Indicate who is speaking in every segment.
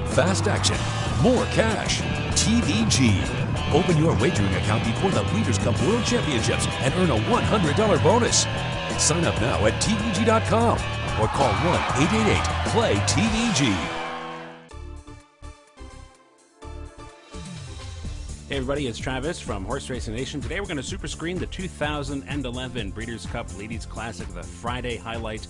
Speaker 1: fast action, more cash. TVG. Open your wagering account before the Breeders' Cup World Championships and earn a $100 bonus. Sign up now at TVG.com or call 1-888-PLAY-TVG.
Speaker 2: Hey everybody, it's Travis from Horse Racing Nation. Today we're going to super screen the 2011 Breeders' Cup Ladies Classic, the Friday highlight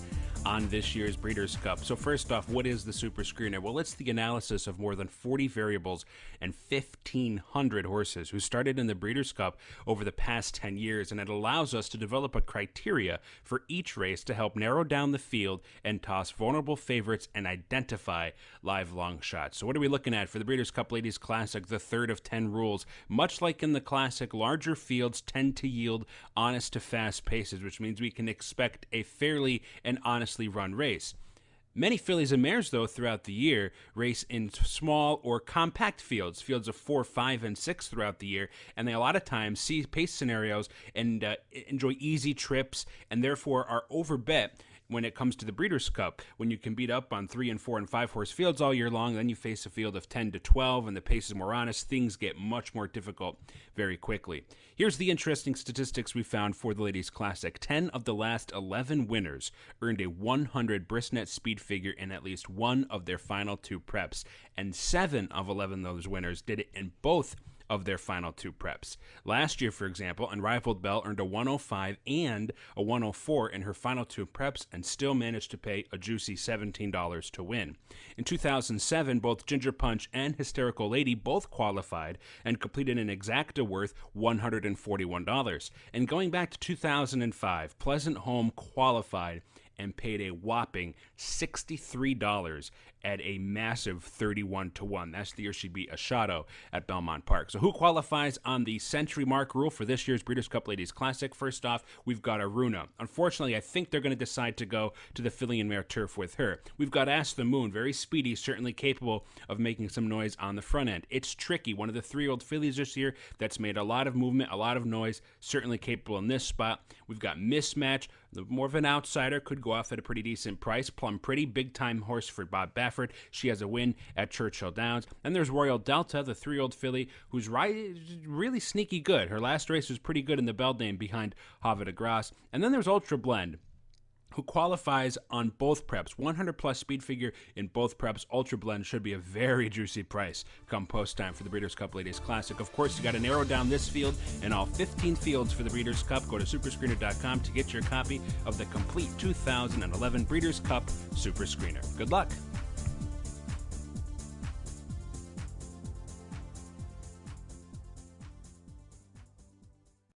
Speaker 2: on this year's Breeders' Cup. So first off, what is the super screener? Well, it's the analysis of more than 40 variables and 1,500 horses who started in the Breeders' Cup over the past 10 years, and it allows us to develop a criteria for each race to help narrow down the field and toss vulnerable favorites and identify live long shots. So what are we looking at for the Breeders' Cup Ladies Classic, the third of 10 rules? Much like in the Classic, larger fields tend to yield honest to fast paces, which means we can expect a fairly and honestly run race. Many fillies and mares, though, throughout the year race in small or compact fields of 4, 5, and 6 throughout the year, and they a lot of times see pace scenarios and enjoy easy trips, and therefore are overbet when it comes to the Breeders' Cup. When you can beat up on 3 and 4 and 5 horse fields all year long, then you face a field of 10 to 12 and the pace is more honest, things get much more difficult very quickly. Here's the interesting statistics we found for the Ladies Classic. 10 of the last 11 winners earned a 100 brisnet speed figure in at least one of their final 2 preps, and 7 of 11 of those winners did it in both of their final 2 preps. Last year, for example, Unrivaled Belle earned a 105 and a 104 in her final 2 preps and still managed to pay a juicy $17 to win. In 2007, both Ginger Punch and Hysterical Lady both qualified and completed an exacta worth $141. And going back to 2005, Pleasant Home qualified and paid a whopping $63 at a massive 31-1. That's the year she'd beat Ashado at Belmont Park. So who qualifies on the century mark rule for this year's Breeders' Cup Ladies Classic? First off, we've got Aruna. Unfortunately, I think they're going to decide to go to the filly and mare turf with her. We've got Ask the Moon, very speedy, certainly capable of making some noise on the front end. It's Tricky, one of the 3-year-old fillies this year that's made a lot of movement, a lot of noise, certainly capable in this spot. We've got Mismatch, more of an outsider, could go off at a pretty decent price. Plum Pretty, big-time horse for Bob Baffert. She has a win at Churchill Downs. And there's Royal Delta, the 3-year-old filly, who's really sneaky good. Her last race was pretty good in the Beldame behind Havre de Grace. And then there's Ultra Blend, who qualifies on both preps. 100-plus speed figure in both preps. Ultra Blend should be a very juicy price come post time for the Breeders' Cup Ladies Classic. Of course, you got to narrow down this field and all 15 fields for the Breeders' Cup. Go to superscreener.com to get your copy of the complete 2011 Breeders' Cup Super Screener. Good luck.